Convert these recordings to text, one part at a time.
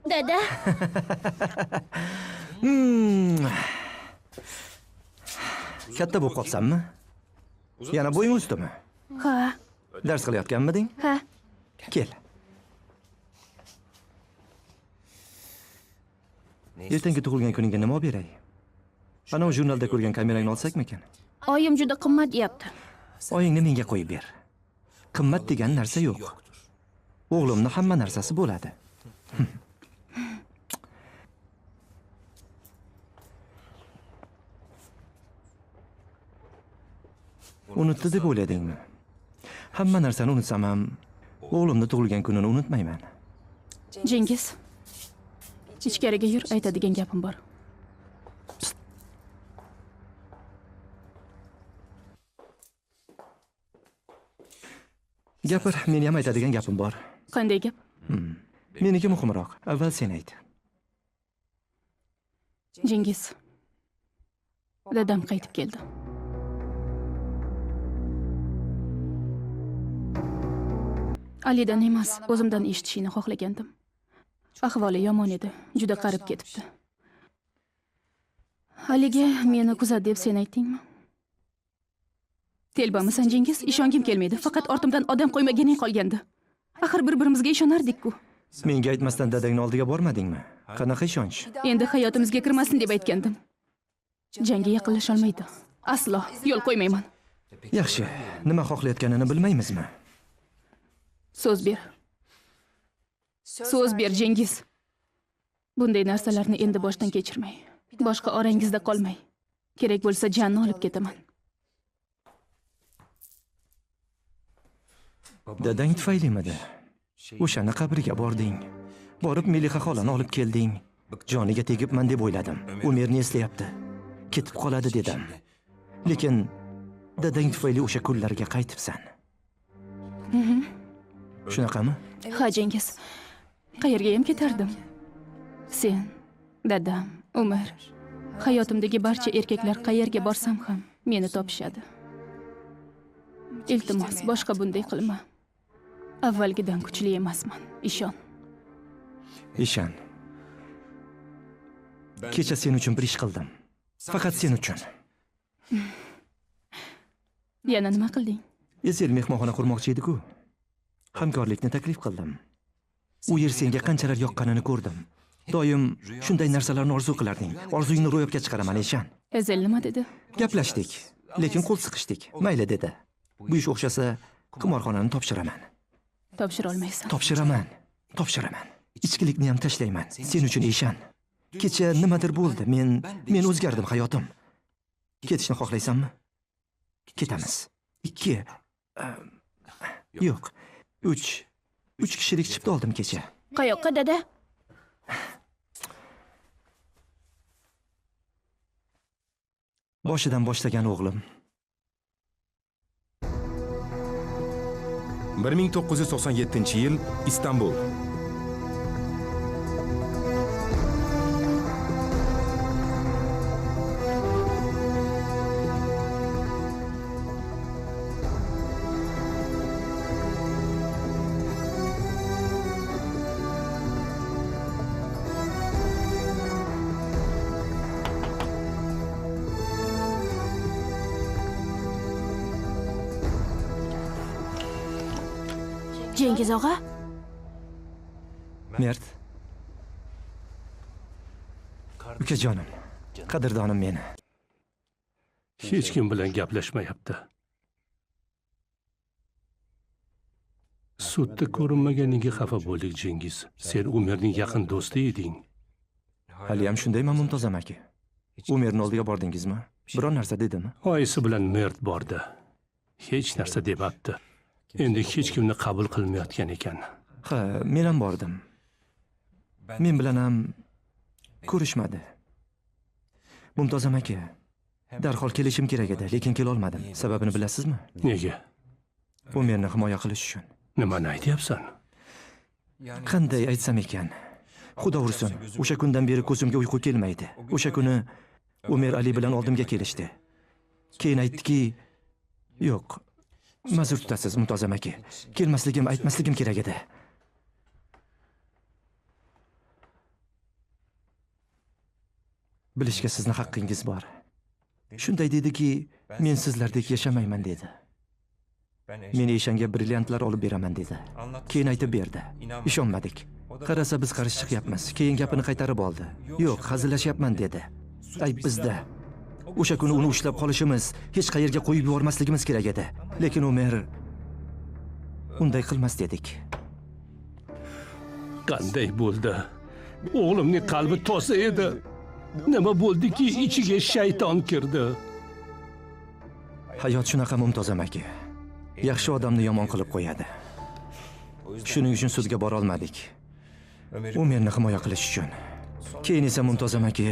Dada. Katta bo'lib qolsanmi? Yana bo'ying ustimi? Ha. Dars qilayotganmiding? Ha. Kel. Ertangi tug'ilgan kuningga nima olib beray? Ana o jurnalda ko'rgan kamerangni olsakmikan? Oyim juda qimmat deyapti. Oyingni menga qo'yib ber. Qimmat degan narsa yo'q. O'g'limning hamma narsasi bo'ladi. Unutdi deb o'yladingmi? Hamma narsani unutsam ham o'g'limni tug'ilgan kunini unutmayman. Jengiz. Ichkariga yur, aytadigan gapim bor. Gapir, men ham aytadigan gapim bor. Qanday gap? Meniki muhimroq. Avval sen ayt. Jengiz. Dadam qaytib keldi. Alidan emas, o'zimdan eshitishini xohlagandim. Ahvoli yomon edi, juda qarib ketibdi. Aliga meni kuzat deb sen aytdingmi? Telbamisan Jengiz? Ishongim kelmaydi. Faqat ortimdan odam qo'ymaganing qolgandi. Axir bir-birimizga ishonardik-ku. Menga aytmasdan dadangning oldiga bormadingmi? Qanaqa ishonch? Endi hayotimizga kirmasin deb aytgandim. Jangga yaqinlasha olmaydi. Aslo yo'l qo'ymayman. Yaxshi, nima xohlayotganini bilmaymizmi? So'z ber. So'z ber, Jengiz. Bunday narsalarni endi boshdan kechirmay, boshqa orangizda qolmay. Kerak bo'lsa janni olib ketaman. Dadang tufaylimidi? O'shani qabriga bording. Borib Melixa xolani olib kelding. Joniga tegibman deb o'yladim. U meni eslayapti. Ketib qoladi dedim. Lekin dadang tufayli o'sha kunlarga qaytibsan. Shunaqami? Ha, Jengiz. Qayerga ham ketardim? Sen, dadam, Umar, hayotimdagi barcha erkaklar qayerga borsam ham meni topishadi. Iltimos, boshqa bunday qilma. Avvalgidan kuchli emasman, ishon. Ishon. Kecha sen uchun bir ish qildim. Faqat sen uchun. Yana nima qilding? Esel mehmonxona qurmoqchi edi-ku. Hamkorlikni taklif qildim. U yer senga qanchalar yoqqanini ko'rdim. Doim shunday narsalarni orzu qilarding. Orzuyingni ro'yobga chiqaraman, ishon. Ezel nima dedi? Gaplashdik, lekin qo'l siqishdik. Mayli dedi. Bu ish o'xshasa, qimorxonani topshiraman. Topshira olmaysan. Topshiraman. Ichkilikni ham tashlayman. Sen uchun ishon. Kecha nimadir bo'ldi. Men o'zgardim hayotim. Ketishni xohlaysanmi? Ketamiz. 2 yo'q. 3 kishilik chipta oldim kecha. Qayoqqa, dada? Boshidan boshlagan o'g'lim. 1997-yil Istanbul. Jengiz og'a? Mert. Ukajonim, qadrdonim meni. Hech kim bilan gaplashmayapti. Sudda ko'rinmaganiga xafa bo'ldik, Jengiz. Sen Umerning yaqin do'sti eding. Hali ham shundaymi, Muntazam aka? Umerning oldiga bordingizmi? Biror narsa dedimi? Oyisi bilan Mert bordi. Hech narsa demabdi. Endi hech kimni qabul qilmayotgan ekan. Ha, men ham bordim. Men bilan ham ko'rishmadi. Muntazam aka, darhol kelishim kerak edi, lekin kela olmadim. Sababini bilasizmi? Nega? Umerni himoya qilish uchun. Nimani aytyapsan? Qanday aytsam ekan? Xudo ursin, o'sha kundan beri ko'zimga uyqu kelmaydi. O'sha kuni Umer Ali bilan oldimga kelishdi. Keyin aytdiki, yo'q. Ma'zur tutasiz, Muntazam aka. Kelmasligim, aytmasligim kerak edi. Bilishga sizni haqqingiz bor. Shunday dediki, men sizlardek yashamayman dedi. Men Eshanga brilliantlar olib beraman dedi. Keyin aytib berdi. Ishonmadik. Qarasa biz qarshi chiqyapmiz. Keyin gapini qaytarib oldi. Yo'q, hazillashyapman dedi. Ayb bizda. O'sha kuni uni ushlab qolishimiz, hech qayerga qo'yib yubormasligimiz kerak edi. Lekin Umer unday qilmas dedik. Qanday bo'ldi? O'g'limning qalbi toza edi. Nima bo'ldiki, ichiga shayton kirdi? Hayot shunaqa Mumtoz amaki. Yaxshi odamni yomon qilib qo'yadi. Shuning uchun sudga bora olmadik. Umerni himoya qilish uchun. Keyin esa Mumtoz amaki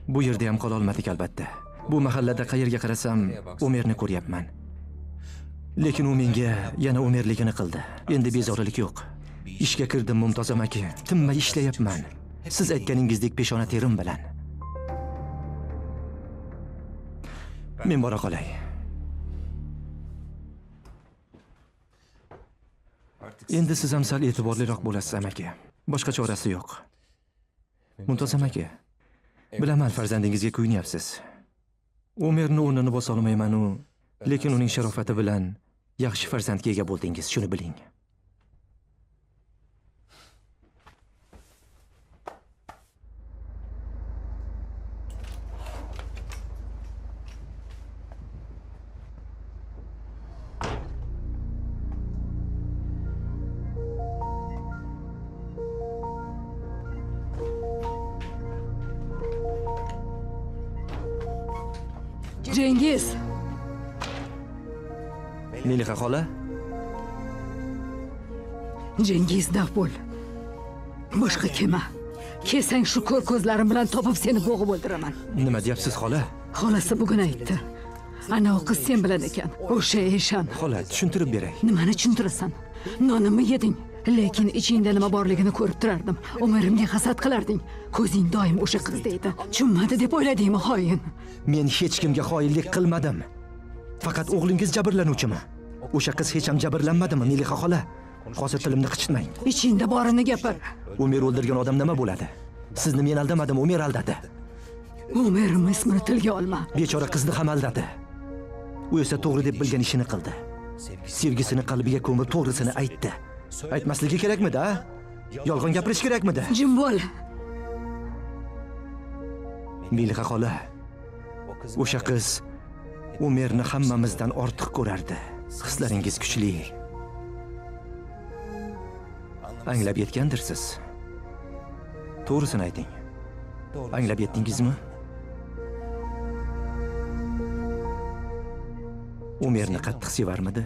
bu yerda ham qola olmadik albatta. Bu mahallada qayerga qarasam Umerni ko'ryapman. Lekin u menga yana Umerligini qildi. Endi bezorilik yo'q. Ishga kirdim Mumtoz amaki. Tinmay ishlayapman. Siz aytganingizdek peshona terim bilan. Men bora qolay. Endi siz ham sal e'tiborliroq bo'lasiz amaki. Boshqa chorasi yo'q. Mumtoz amaki, bilaman farzandingizga kuyinyapsiz. Umerni o'rnini bosa olmayman-u, lekin uning sharofati bilan yaxshi farzandga ega bo'ldingiz, shuni biling. Cengiz, Melixa xola, Cengiz daf bo'l. Boshqa kelma. Kelsang shu ko'r ko'zlarim bilan topib seni bo'g'ib o'ldiraman. nima deyapsiz xola? Xolasi bugun aytdi. Ana o qiz sen bilan ekan. O'sha Eshan. Xola, tushuntirib beray. Nimani tushuntirasan? Nonimni yeding. Lekin ichingda nima borligini ko'rib turardim. Umarimga hasad qilarding. Ko'zing doim o'sha qizda edi. Tushunmadi deb o'yladingmi, xoin? Men hech kimga xoinlik qilmadim. Faqat o'g'lingiz jabrlanuvchimi? O'sha qiz hech ham jabrlanmadimi, Melixa xola? Hozir tilimni qichitmang. Ichingda borini gapir. Umer o'ldirgan odam nima bo'ladi? Sizni men aldamadim, Umer aldadi. Umarim ismini tilga olma. Bechora qizni ham aldadi. U esa to'g'ri deb bilgan ishini qildi. Sevgisini qalbiga ko'mib to'g'risini aytdi. Aytmasligi kerakmidi, a? Yolg'on gapirish kerakmidi? Jim bo'l. Melixa xola, o'sha qiz Umerni hammamizdan ortiq ko'rardi. Hislaringiz kuchli. Anglab yetgandirsiz. To'g'risini ayting. Anglab yetdingizmi? Umerni qattiq sevarmidi?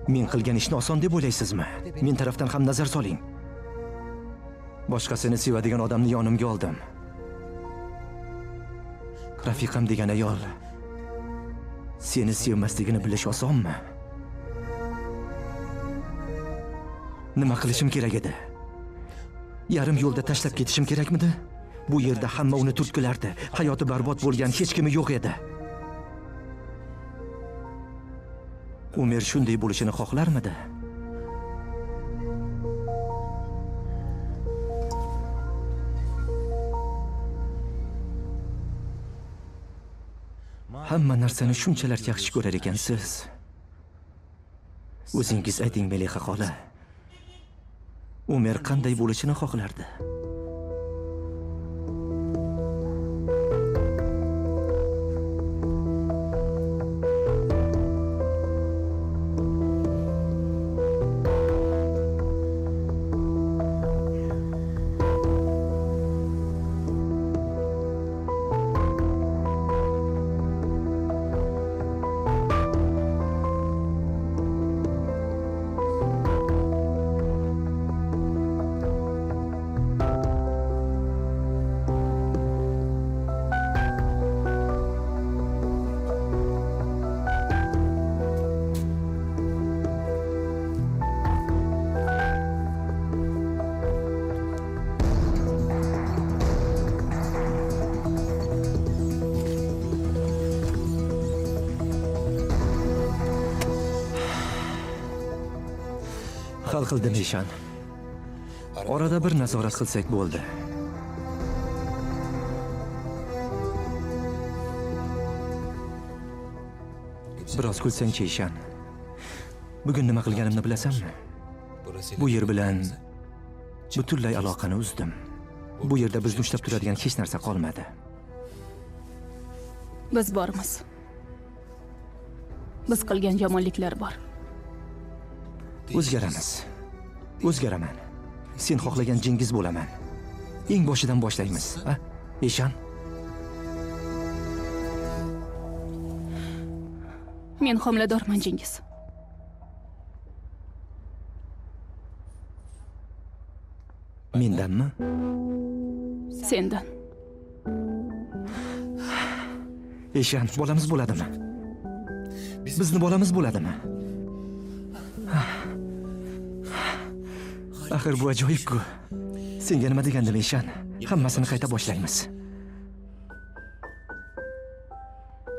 Men qilgan ishni oson deb o'ylaysizmi? Men tarafdan ham nazar soling. Boshqasini sevadigan odamni yonimga oldim. Rafiqam degan ayol seni sevmasligini bilish osonmi? Nima qilishim kerak edi? Yarim yo'lda tashlab ketishim kerakmidi? Bu yerda hamma uni turtkilardi. Hayoti barbod bo'lgan hech kimi yo'q edi. Umer shunday bo'lishini xohlarmidi? Hamma narsani shunchalar yaxshi ko'rar ekansiz. O'zingiz ayting, Melixa xola. Umer qanday bo'lishini xohlardi? Hal qildim Eshan. Orada bir nazorat qilsak bo'ldi. Biroz kulsang-chi, Ishan. Bugun nima qilganimni bilasanmi? Bu yer bilan butunlay aloqani uzdim. Bu yerda bizni ushlab turadigan hech narsa qolmadi. Biz bormiz. Biz qilgan yomonliklar bor. O'zgaramiz. O'zgaraman. Sen xohlagan Jingiz bo'laman. Eng boshidan boshlaymiz, ha? Ishan. Men homiladorman, Jingiz. Mendanmi? Sendan. Ishan, bolamiz bo'ladimi? Bizni bolamiz bo'ladimi? Axir bu ajoyib-ku. Senga nima degandim, Ishan? Hammasini qayta boshlaymiz.